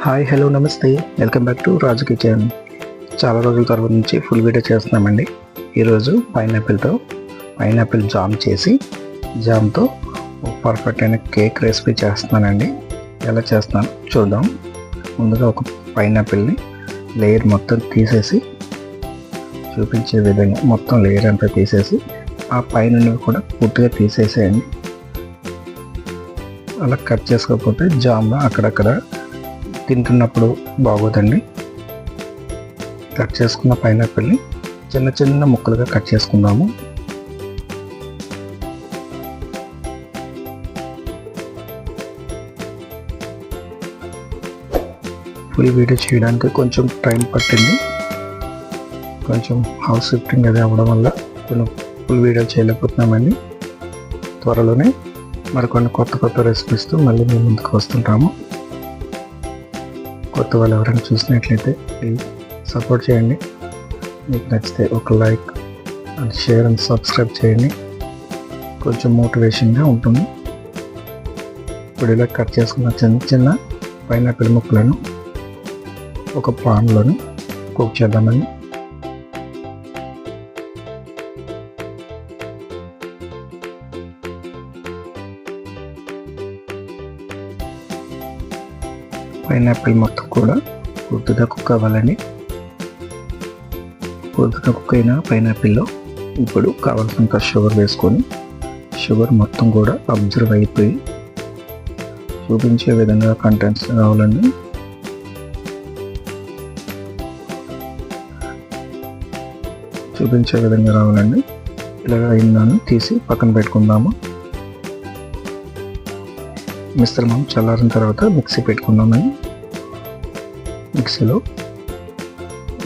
Hi hello నమస్తే, welcome back to Raju kitchen. చాలా రోజుల తర్వాత నుంచి ఫుల్ వీడియో చేస్తున్నామండి. ఈరోజు పైనాపిల్ జామ్ చేసి జామ్తో పర్ఫెక్ట్ అయిన కేక్ రెసిపీ చేస్తున్నానండి. ఎలా చేస్తున్నాను చూద్దాం. ముందుగా ఒక పైనాపిల్ని లేయర్ మొత్తం తీసేసి చూపించే విధంగా మొత్తం లేయర్ అంతా తీసేసి ఆ పైన కూడా పూర్తిగా తీసేసేయండి. అలా కట్ చేసుకోకపోతే జామ్లో అక్కడక్కడ తింటున్నప్పుడు బాగోదండి. కట్ చేసుకున్న పైనాపిల్ని చిన్న చిన్న ముక్కలుగా కట్ చేసుకుందాము. ఫుల్ వీడియో చేయడానికి కొంచెం టైం పట్టింది. కొంచెం హౌస్ షిఫ్టింగ్ అది అవ్వడం వల్ల కొంచెం ఫుల్ వీడియో చేయలేకపోతున్నామండి. త్వరలోనే మరికొన్ని కొత్త రెసిపీస్తో మళ్ళీ మేము ముందుకు వస్తుంటాము. కొత్త వాళ్ళు ఎవరైనా చూసినట్లయితే ప్లీజ్ సపోర్ట్ చేయండి. మీకు నచ్చితే ఒక like and share and subscribe చేయండి. కొంచెం మోటివేషన్గా ఉంటుంది. ఇప్పుడు ఇలా కట్ చేసుకున్న చిన్న చిన్న పైనాపిల్ ముక్కలను ఒక పాన్లోని కుక్ చేద్దామని. పైనాపిల్ మొత్తం కూడా పూర్తిగా కుక్ అవ్వాలని. పూర్తిగా కుక్ అయిన పైనాపిల్లో ఇప్పుడు కావాల్సినంత షుగర్ వేసుకొని షుగర్ మొత్తం కూడా అబ్జర్వ్ అయిపోయి చూపించే విధంగా కంటెంట్స్ కావాలండి. చూపించే విధంగా రావాలండి. ఇలాగ అయిందని తీసి పక్కన పెట్టుకుందాము. మిశ్రమం చల్లారిన తర్వాత మిక్సీ పెట్టుకుందామని. మిక్సీలో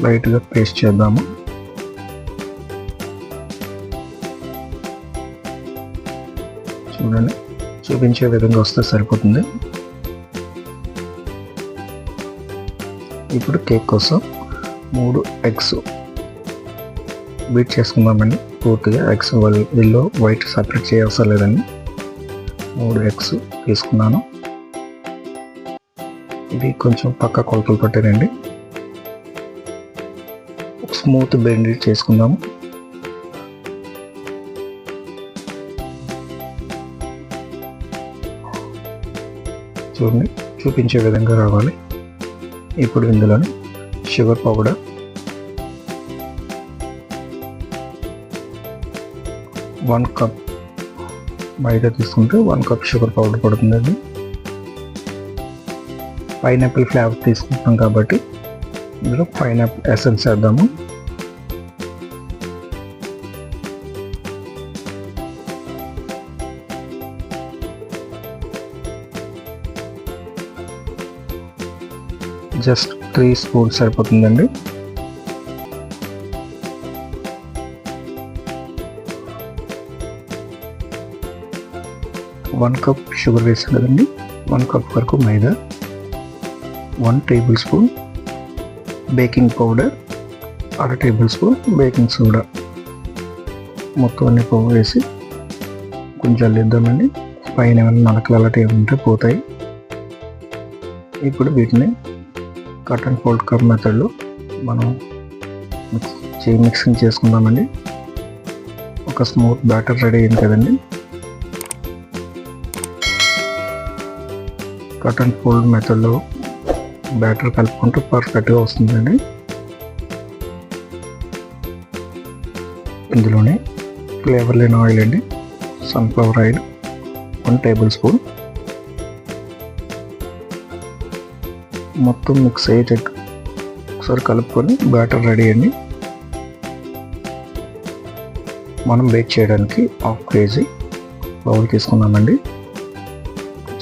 లైట్గా పేస్ట్ చేద్దాము. చూడండి, చూపించే విధంగా వస్తే సరిపోతుంది. ఇప్పుడు కేక్ కోసం 3 ఎగ్స్ బీట్ చేసుకుందామండి. పూర్తిగా ఎగ్స్ వీళ్ళు వైట్ సపరేట్ చేయవసరం లేదండి. 3 ఎగ్స్ తీసుకున్నాను. ఇది కొంచెం పక్క కొలతలు పట్టారండి. స్మూత్ బ్లెండ్ చేసుకుందాము. చూడండి, చూపించే విధంగా రావాలి. ఇప్పుడు ఇందులోని షుగర్ పౌడర్ 1 కప్ మైదా తీసుకుంటే 1 కప్ షుగర్ పౌడర్ పడుతుందండి. పైనాపిల్ ఫ్లేవర్ తీసుకుంటాం కాబట్టి ఇందులో పైనాపిల్ ఎసెన్స్ వేద్దాము. జస్ట్ 3 స్పూన్స్ సరిపోతుందండి. వన్ కప్ షుగర్ వేసాం కదండి. 1 కప్ వరకు మైదా, 1 table spoon baking powder, 1/2 table spoon baking soda, మొత్తం అన్ని పౌడర్ వేసి కొంచెం జల్లిద్దామండి. పైన ఏమైనా నలకలు అలాంటివి ఉంటే పోతాయి. ఇప్పుడు వీటిని కట్ అండ్ ఫోల్డ్ కప్ మెథడ్లో మనం మిక్సింగ్ చేసుకుందామండి. ఒక స్మూత్ బ్యాటర్ రెడీ అయింది కదండి. కట్ అండ్ ఫోల్డ్ మెథడ్లో బ్యాటర్ కలుపుకుంటూ పర్ఫెక్ట్గా వస్తుందండి. ఇందులోనే ఫ్లేవర్ లేని ఆయిల్ అండి, సన్ఫ్లవర్ ఆయిల్ 1 టేబుల్ స్పూన్. మొత్తం మిక్స్ అయ్యేటట్టు ఒకసారి కలుపుకొని బ్యాటర్ రెడీ అండి. మనం బేక్ చేయడానికి 1/2 కేజీ బౌల్ తీసుకున్నామండి.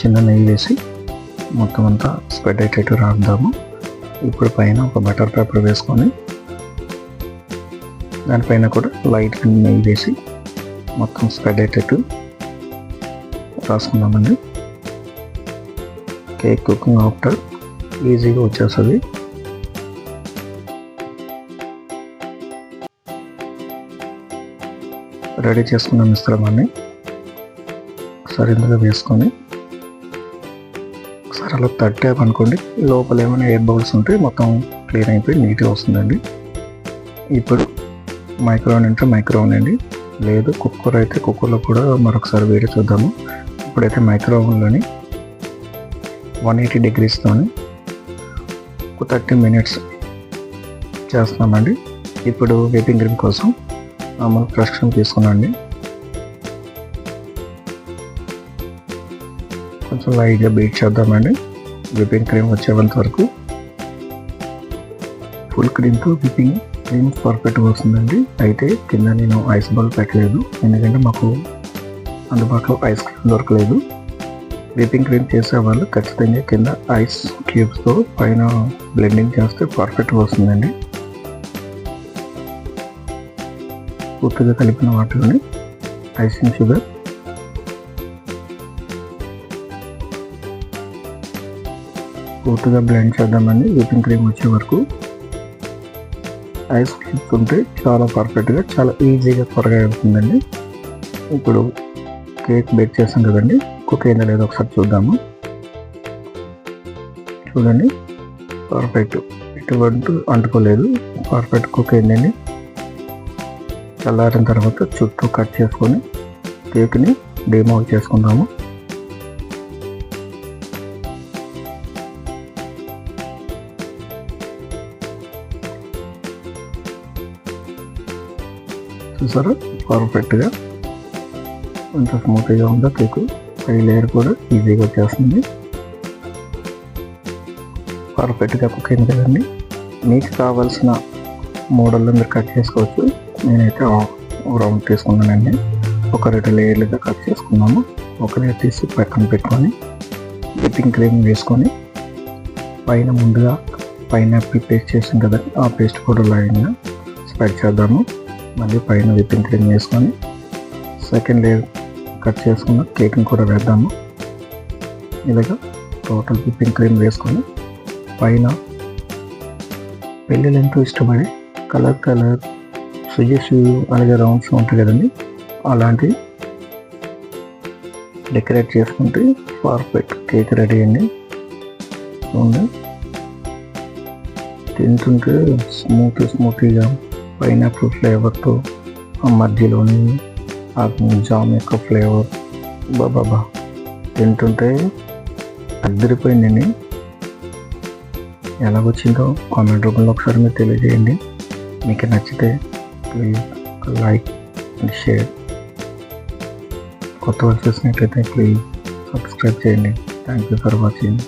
చిన్న నెయ్యి వేసి మొత్తం అంతా స్ప్రెడ్ అయ్యేటట్టు రాద్దాము. ఇప్పుడు పైన ఒక బటర్ పేపర్ వేసుకొని దానిపైన కూడా లైట్గా నెయ్యి వేసి మొత్తం స్ప్రెడ్ అయ్యేటట్టు రాసుకుందామండి. కేక్ కుకింగ్ ఆఫ్టర్ ఈజీగా వచ్చేస్తుంది. రెడీ చేసుకున్న మిశ్రమాన్ని ఒకసారి ఇందులో వేసుకొని ఒకసారి వాటర్లో తట్టామనుకోండి, లోపల ఏమైనా ఎయిర్ బబుల్స్ ఉంటే మొత్తం క్లీన్ అయిపోయి నీట్గా వస్తుందండి. ఇప్పుడు మైక్రోవేవ్ అంటే మైక్రోవేవ్ అండి, లేదు కుక్కర్ అయితే కుక్కర్లో కూడా మరొకసారి వీడియో చూద్దాము. ఇప్పుడైతే మైక్రోవేవ్లోని 180 degreesతోని ఒక 30 minutes చేస్తున్నామండి. ఇప్పుడు విప్పింగ్ క్రీమ్ కోసం మనం ఫ్రెష్ క్రీమ్ తీసుకున్నాండి. కొంచెం లైట్గా బీట్ చేద్దామండి విప్పింగ్ క్రీమ్ వచ్చేంత వరకు. ఫుల్ క్రీమ్తో విప్పింగ్ క్రీమ్ పర్ఫెక్ట్గా వస్తుందండి. అయితే కింద నేను ఐస్ బాల్ పెట్టలేదు, ఎందుకంటే మాకు అందుబాటులో ఐస్ క్రీమ్ దొరకలేదు. విప్పింగ్ క్రీమ్ చేసే వాళ్ళు ఖచ్చితంగా కింద ఐస్ క్యూబ్స్తో పైన బ్లెండింగ్ చేస్తే పర్ఫెక్ట్గా వస్తుందండి. పూర్తిగా కలిపిన వాటిలోని ఐసింగ్ షుగర్, పూర్తిగా బ్లెండ్ చేద్దామండి విప్పింగ్ క్రీమ్ వచ్చే వరకు. ఐస్ క్యూబ్స్ ఉంటే చాలా పర్ఫెక్ట్గా, చాలా ఈజీగా త్వరగా అవుతుందండి. ఇప్పుడు కేక్ బేక్ చేసాం కదండి, కుక్ అయిందా లేదో ఒకసారి చూద్దాము. చూడండి, పర్ఫెక్ట్, ఎటువంటి అంటుకోలేదు, పర్ఫెక్ట్ కుక్ అయిందండి. చల్లారిన తర్వాత చుట్టూ కట్ చేసుకొని కేక్ని డిమౌల్డ్ చేసుకుందాము. చూసారా, పర్ఫెక్ట్గా కొంత స్మూత్గా ఉందా కేకు. పై లేయర్ కూడా ఈజీగా వచ్చేస్తుంది. పర్ఫెక్ట్గా కుక్ అయింది కదండి. మీకు కావాల్సిన మోడల్లో మీరు కట్ చేసుకోవచ్చు. నేనైతే రౌండ్ తీసుకున్నానండి. ఒక 2 లేయర్లుగా కట్ చేసుకున్నాము. ఒక లేయర్ తీసి పక్కన పెట్టుకొని విప్పింగ్ క్రీమ్ వేసుకొని పైన ముందుగా పైనాపిల్ పేస్ట్ చేసాం కదా, ఆ పేస్ట్ కూడా లైన్గా స్ప్రెడ్ చేద్దాము. మళ్ళీ పైన విప్పింగ్ క్రీమ్ వేసుకొని సెకండ్ లేయర్ కట్ చేసుకున్న కేక్ని కూడా వేద్దాము. ఇలాగా టోటల్ విప్పింగ్ క్రీమ్ వేసుకొని పైన పిల్లలు ఎంతో ఇష్టపడే కలర్ సుజెసివ్ అలాగే రౌండ్స్ ఉంటాయి కదండి, అలాంటి డెకరేట్ చేసుకుంటే పర్ఫెక్ట్ కేక్ రెడీ అండి. చూడండి, తింటుంటే స్మూతీగా పైనాపిల్ ఫ్లేవర్తో ఆ మధ్యలోని ఆ జామ్ యొక్క ఫ్లేవర్ బాబా తింటుంటే అద్దరిపోయిందండి. ఎలాగొచ్చిందో కామెంట్ రూపంలో ఒకసారి మీరు తెలియజేయండి. మీకు నచ్చితే ప్లీజ్ లైక్ అండ్ షేర్. కొత్త వాళ్ళు చూసినట్లయితే ప్లీజ్ సబ్స్క్రైబ్ చేయండి. Thank you for watching.